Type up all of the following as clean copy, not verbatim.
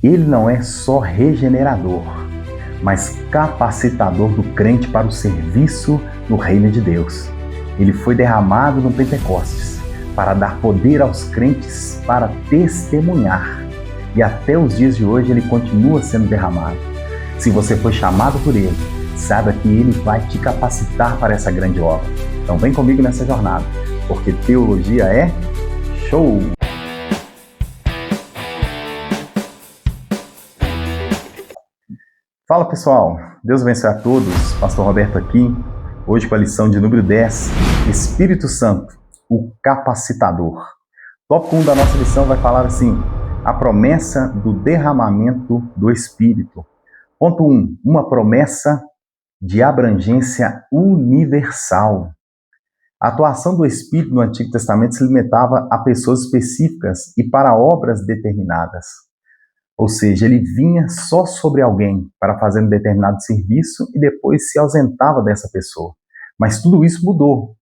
Ele não é só regenerador, mas capacitador do crente para o serviço no reino de Deus. Ele foi derramado no Pentecostes para dar poder aos crentes para testemunhar. E até os dias de hoje ele continua sendo derramado. Se você foi chamado por ele, saiba que ele vai te capacitar para essa grande obra. Então vem comigo nessa jornada, porque teologia é show! Fala pessoal, Deus abençoe a todos, Pastor Roberto aqui, hoje com a lição de número 10, Espírito Santo, o capacitador. Tópico 1 da nossa lição vai falar assim, a promessa do derramamento do Espírito. Ponto 1, uma promessa de abrangência universal. A atuação do Espírito no Antigo Testamento se limitava a pessoas específicas e para obras determinadas. Ou seja, ele vinha só sobre alguém para fazer um determinado serviço e depois se ausentava dessa pessoa. Mas tudo isso mudou.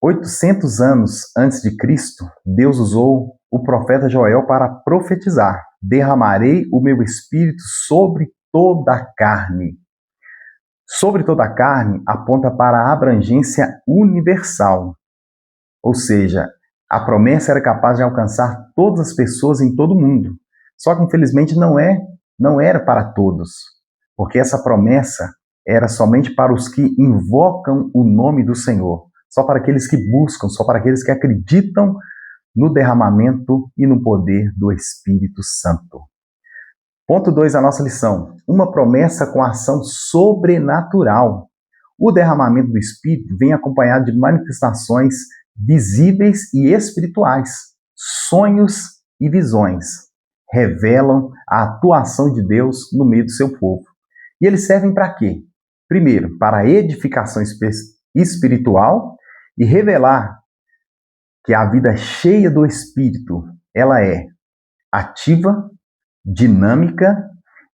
800 anos antes de Cristo, Deus usou o profeta Joel para profetizar: derramarei o meu espírito sobre toda a carne. Sobre toda a carne aponta para a abrangência universal. Ou seja, a promessa era capaz de alcançar todas as pessoas em todo o mundo. Só que, infelizmente, não era para todos, porque essa promessa era somente para os que invocam o nome do Senhor, só para aqueles que buscam, só para aqueles que acreditam no derramamento e no poder do Espírito Santo. Ponto 2 da nossa lição, uma promessa com ação sobrenatural. O derramamento do Espírito vem acompanhado de manifestações visíveis e espirituais, sonhos e visões. Revelam a atuação de Deus no meio do seu povo. E eles servem para quê? Primeiro, para a edificação espiritual e revelar que a vida cheia do Espírito, ela é ativa, dinâmica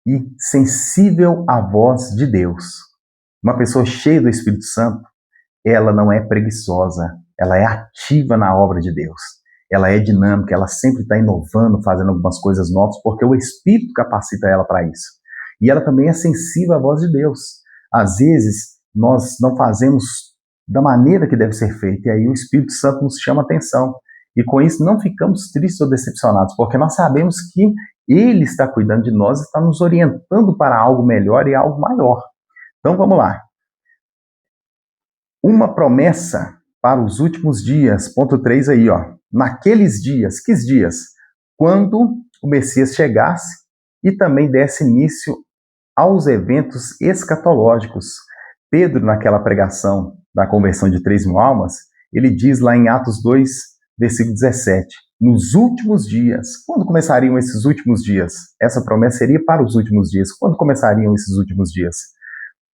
e sensível à voz de Deus. Uma pessoa cheia do Espírito Santo, ela não é preguiçosa, ela é ativa na obra de Deus. Ela é dinâmica, ela sempre está inovando, fazendo algumas coisas novas, porque o Espírito capacita ela para isso. E ela também é sensível à voz de Deus. Às vezes, nós não fazemos da maneira que deve ser feito, e aí o Espírito Santo nos chama a atenção. E com isso não ficamos tristes ou decepcionados, porque nós sabemos que Ele está cuidando de nós, está nos orientando para algo melhor e algo maior. Então vamos lá. Uma promessa para os últimos dias, ponto 3 aí, ó. Naqueles dias, que dias? Quando o Messias chegasse e também desse início aos eventos escatológicos. Pedro, naquela pregação da conversão de 3.000 almas, ele diz lá em Atos 2, versículo 17, nos últimos dias. Quando começariam esses últimos dias? Essa promessa seria para os últimos dias. Quando começariam esses últimos dias?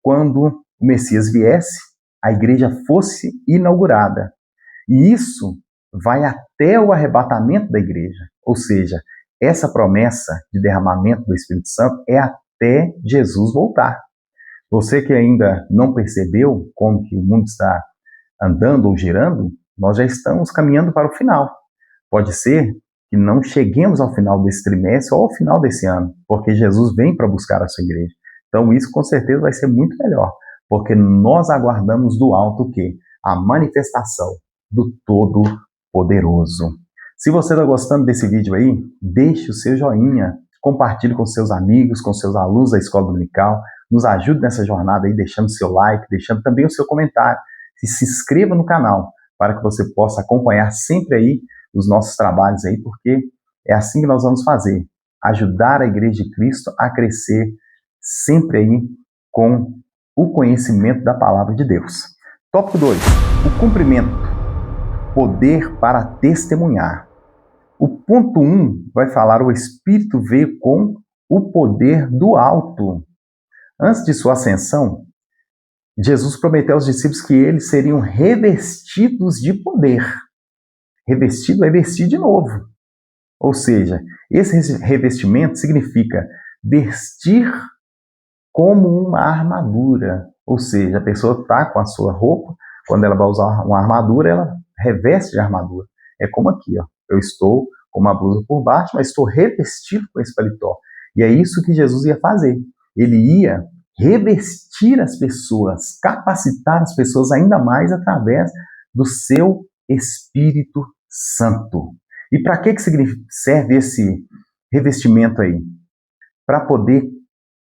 Quando o Messias viesse, a igreja fosse inaugurada. E isso vai até o arrebatamento da igreja. Ou seja, essa promessa de derramamento do Espírito Santo é até Jesus voltar. Você que ainda não percebeu como que o mundo está andando ou girando, nós já estamos caminhando para o final. Pode ser que não cheguemos ao final desse trimestre ou ao final desse ano, porque Jesus vem para buscar a sua igreja. Então isso com certeza vai ser muito melhor, porque nós aguardamos do alto o quê? A manifestação do Todo-Poderoso. Se você está gostando desse vídeo aí, deixe o seu joinha, compartilhe com seus amigos, com seus alunos da Escola Dominical, nos ajude nessa jornada aí, deixando seu like, deixando também o seu comentário, e se inscreva no canal, para que você possa acompanhar sempre aí os nossos trabalhos aí, porque é assim que nós vamos fazer, ajudar a Igreja de Cristo a crescer sempre aí com o conhecimento da Palavra de Deus. Tópico 2, o cumprimento, poder para testemunhar. O ponto 1 vai falar o Espírito veio com o poder do alto. Antes de sua ascensão, Jesus prometeu aos discípulos que eles seriam revestidos de poder. Revestido é vestir de novo. Ou seja, esse revestimento significa vestir como uma armadura. Ou seja, a pessoa está com a sua roupa, quando ela vai usar uma armadura, ela reveste de armadura. É como aqui, ó. Eu estou com uma blusa por baixo, mas estou revestido com esse paletó. E é isso que Jesus ia fazer. Ele ia revestir as pessoas, capacitar as pessoas ainda mais através do seu Espírito Santo. E para que serve esse revestimento aí? Para poder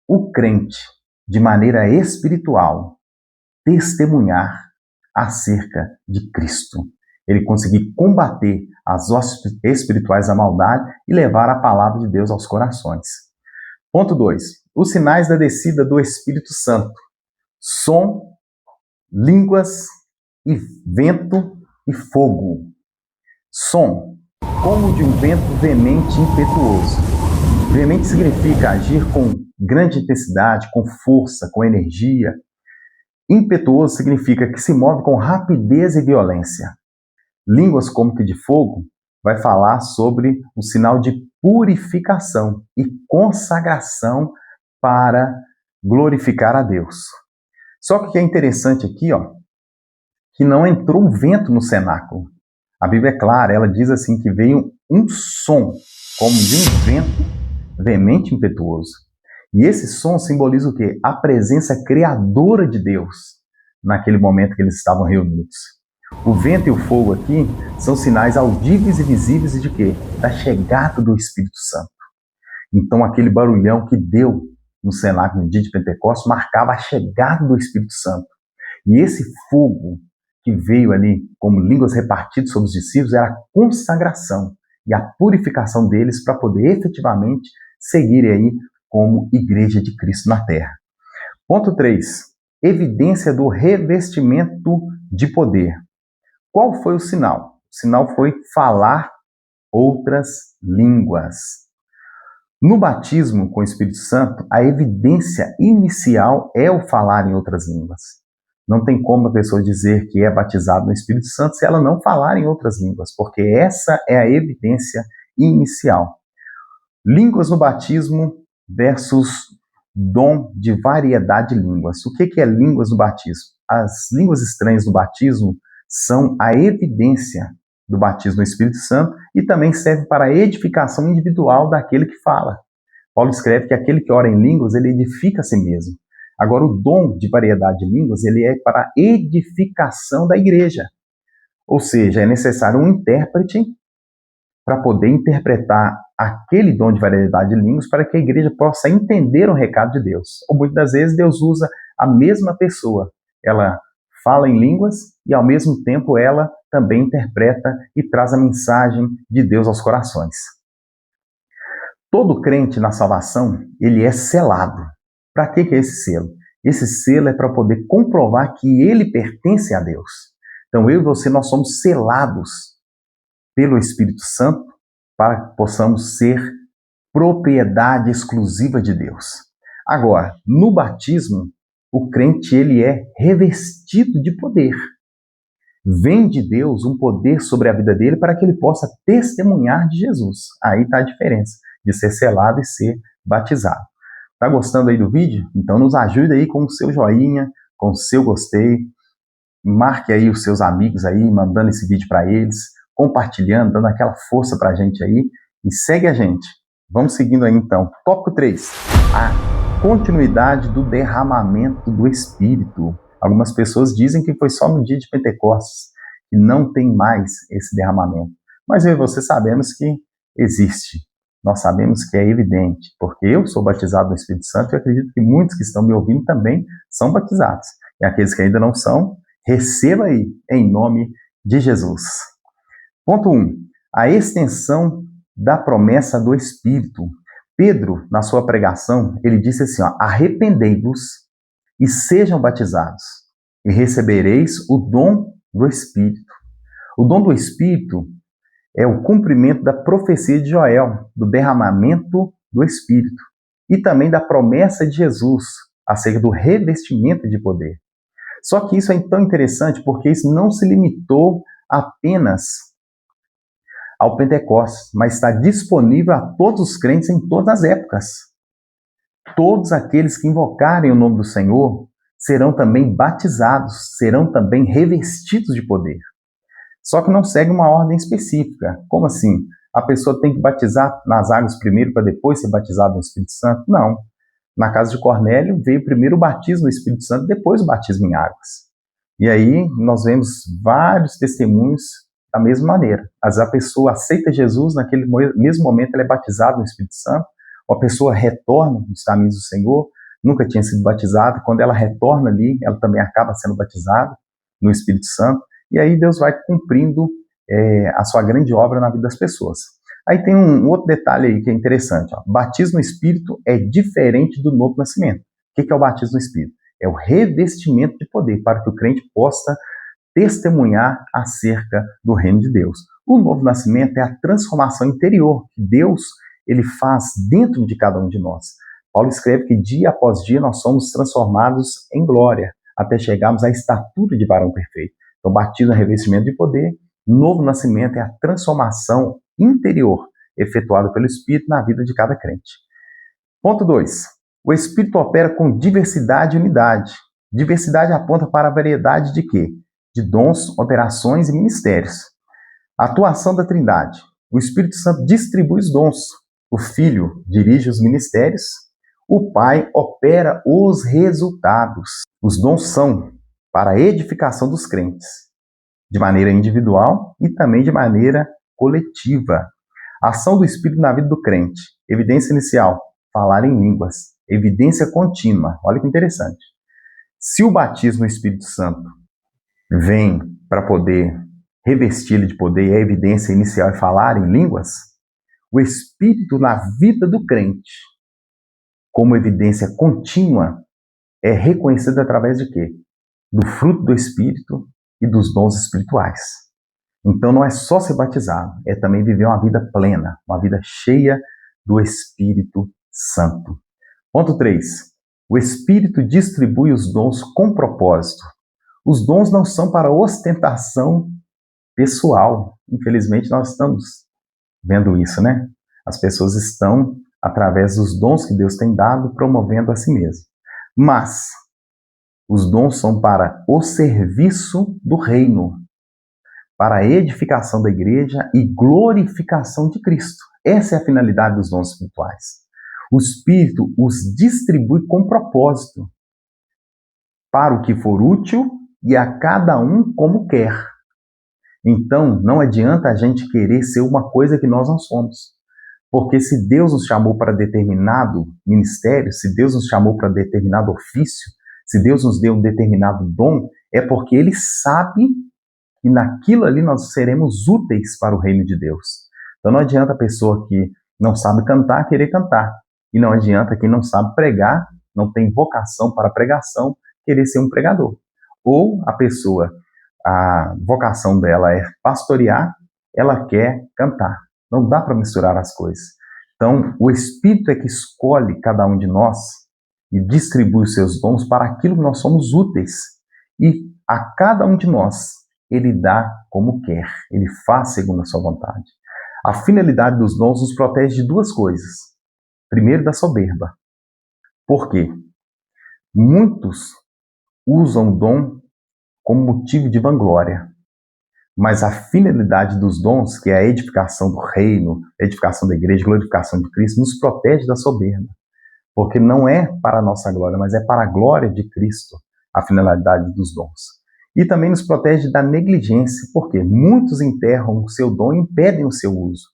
o crente, de maneira espiritual, testemunhar acerca de Cristo. Ele conseguir combater as hostes espirituais da maldade e levar a palavra de Deus aos corações. Ponto 2. Os sinais da descida do Espírito Santo. Som, línguas, e vento e fogo. Som, como de um vento veemente e impetuoso. Veemente significa agir com grande intensidade, com força, com energia. Impetuoso significa que se move com rapidez e violência. Línguas como que de fogo vai falar sobre o sinal de purificação e consagração para glorificar a Deus. Só que o que é interessante aqui, que não entrou vento no cenáculo. A Bíblia é clara, ela diz assim que veio um som, como de um vento veemente e impetuoso. E esse som simboliza o quê? A presença criadora de Deus naquele momento que eles estavam reunidos. O vento e o fogo aqui são sinais audíveis e visíveis de quê? Da chegada do Espírito Santo. Então aquele barulhão que deu no cenáculo no dia de Pentecostes marcava a chegada do Espírito Santo. E esse fogo que veio ali como línguas repartidas sobre os discípulos era a consagração e a purificação deles para poder efetivamente seguirem aí como igreja de Cristo na terra. Ponto 3. Evidência do revestimento de poder. Qual foi o sinal? O sinal foi falar outras línguas. No batismo com o Espírito Santo, a evidência inicial é o falar em outras línguas. Não tem como a pessoa dizer que é batizado no Espírito Santo se ela não falar em outras línguas, porque essa é a evidência inicial. Línguas no batismo versus dom de variedade de línguas. O que é línguas no batismo? As línguas estranhas no batismo são a evidência do batismo no Espírito Santo e também serve para a edificação individual daquele que fala. Paulo escreve que aquele que ora em línguas, ele edifica a si mesmo. Agora, o dom de variedade de línguas, ele é para a edificação da igreja. Ou seja, é necessário um intérprete para poder interpretar aquele dom de variedade de línguas para que a igreja possa entender o recado de Deus. Ou muitas das vezes Deus usa a mesma pessoa. Ela fala em línguas e ao mesmo tempo ela também interpreta e traz a mensagem de Deus aos corações. Todo crente na salvação, ele é selado. Para que é esse selo? Esse selo é para poder comprovar que ele pertence a Deus. Então eu e você, nós somos selados pelo Espírito Santo para que possamos ser propriedade exclusiva de Deus. Agora, no batismo, o crente ele é revestido de poder. Vem de Deus um poder sobre a vida dele para que ele possa testemunhar de Jesus. Aí está a diferença de ser selado e ser batizado. Tá gostando aí do vídeo? Então nos ajude aí com o seu joinha, com o seu gostei. Marque aí os seus amigos aí, mandando esse vídeo para eles, compartilhando, dando aquela força para a gente aí. E segue a gente. Vamos seguindo aí então. Tópico 3. A continuidade do derramamento do Espírito. Algumas pessoas dizem que foi só no dia de Pentecostes, que não tem mais esse derramamento. Mas eu e você sabemos que existe. Nós sabemos que é evidente, porque eu sou batizado no Espírito Santo e acredito que muitos que estão me ouvindo também são batizados. E aqueles que ainda não são, receba aí, em nome de Jesus. Ponto 1. A extensão da promessa do Espírito. Pedro, na sua pregação, ele disse assim, arrependei-vos e sejam batizados, e recebereis o dom do Espírito. O dom do Espírito é o cumprimento da profecia de Joel, do derramamento do Espírito, e também da promessa de Jesus acerca do revestimento de poder. Só que isso é tão interessante porque isso não se limitou apenas ao Pentecostes, mas está disponível a todos os crentes em todas as épocas. Todos aqueles que invocarem o nome do Senhor serão também batizados, serão também revestidos de poder. Só que não segue uma ordem específica. Como assim? A pessoa tem que batizar nas águas primeiro para depois ser batizado no Espírito Santo? Não. Na casa de Cornélio veio primeiro o batismo no Espírito Santo, depois o batismo em águas. E aí nós vemos vários testemunhos da mesma maneira. Às vezes a pessoa aceita Jesus, naquele mesmo momento ela é batizada no Espírito Santo, ou a pessoa retorna nos caminhos do Senhor, nunca tinha sido batizada, quando ela retorna ali, ela também acaba sendo batizada no Espírito Santo, e aí Deus vai cumprindo a sua grande obra na vida das pessoas. Aí tem um outro detalhe aí que é interessante. Ó. Batismo no Espírito é diferente do novo nascimento. O que é o batismo no Espírito? É o revestimento de poder para que o crente possa testemunhar acerca do reino de Deus. O novo nascimento é a transformação interior que Deus ele faz dentro de cada um de nós. Paulo escreve que dia após dia nós somos transformados em glória, até chegarmos à estatura de varão perfeito. Então, batismo é revestimento de poder, novo nascimento é a transformação interior efetuada pelo Espírito na vida de cada crente. Ponto 2. O Espírito opera com diversidade e unidade. Diversidade aponta para a variedade de quê? De dons, operações e ministérios. A atuação da Trindade. O Espírito Santo distribui os dons. O Filho dirige os ministérios. O Pai opera os resultados. Os dons são para a edificação dos crentes, de maneira individual e também de maneira coletiva. A ação do Espírito na vida do crente. Evidência inicial, falar em línguas. Evidência contínua. Olha que interessante. Se o batismo no Espírito Santo vem para poder revesti-lo de poder e a evidência inicial é falar em línguas, o Espírito na vida do crente, como evidência contínua, é reconhecido através de quê? Do fruto do Espírito e dos dons espirituais. Então não é só ser batizado, é também viver uma vida plena, uma vida cheia do Espírito Santo. Ponto 3. O Espírito distribui os dons com propósito. Os dons não são para ostentação pessoal. Infelizmente nós estamos vendo isso, né? As pessoas estão, através dos dons que Deus tem dado, promovendo a si mesmo. Mas os dons são para o serviço do reino, para a edificação da igreja e glorificação de Cristo. Essa é a finalidade dos dons espirituais. O Espírito os distribui com propósito, para o que for útil e a cada um como quer. Então, não adianta a gente querer ser uma coisa que nós não somos. Porque se Deus nos chamou para determinado ministério, se Deus nos chamou para determinado ofício, se Deus nos deu um determinado dom, é porque Ele sabe que naquilo ali nós seremos úteis para o reino de Deus. Então não adianta a pessoa que não sabe cantar querer cantar. E não adianta quem não sabe pregar, não tem vocação para pregação, querer ser um pregador. Ou a pessoa, a vocação dela é pastorear, ela quer cantar. Não dá para misturar as coisas. Então, o Espírito é que escolhe cada um de nós e distribui os seus dons para aquilo que nós somos úteis. E a cada um de nós, Ele dá como quer. Ele faz segundo a sua vontade. A finalidade dos dons nos protege de duas coisas. Primeiro, da soberba. Por quê? Muitos usam o dom como motivo de vanglória. Mas a finalidade dos dons, que é a edificação do reino, a edificação da igreja, a glorificação de Cristo, nos protege da soberba. Porque não é para a nossa glória, mas é para a glória de Cristo a finalidade dos dons. E também nos protege da negligência, porque muitos enterram o seu dom e impedem o seu uso.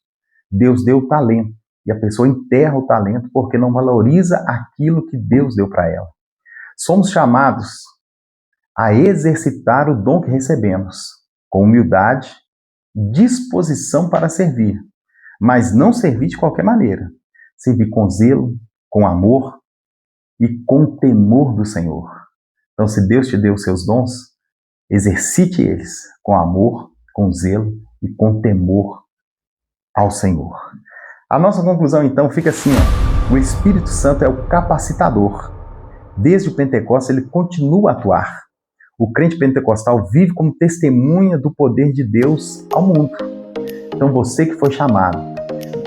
Deus deu o talento, e a pessoa enterra o talento porque não valoriza aquilo que Deus deu para ela. Somos chamados a exercitar o dom que recebemos, com humildade, disposição para servir, mas não servir de qualquer maneira. Servir com zelo, com amor e com temor do Senhor. Então, se Deus te deu os seus dons, exercite eles com amor, com zelo e com temor ao Senhor. A nossa conclusão, então, fica assim, ó. O Espírito Santo é o capacitador. Desde o Pentecostes, ele continua a atuar. O crente pentecostal vive como testemunha do poder de Deus ao mundo. Então, você que foi chamado,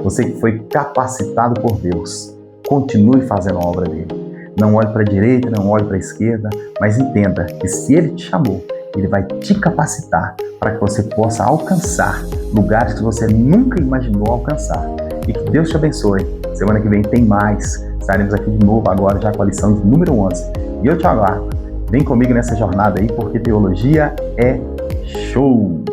você que foi capacitado por Deus, continue fazendo a obra dele. Não olhe para a direita, não olhe para a esquerda, mas entenda que se ele te chamou, Ele vai te capacitar para que você possa alcançar lugares que você nunca imaginou alcançar. E que Deus te abençoe. Semana que vem tem mais. Estaremos aqui de novo agora já com a lição número 11. E eu te aguardo. Vem comigo nessa jornada aí, porque teologia é show!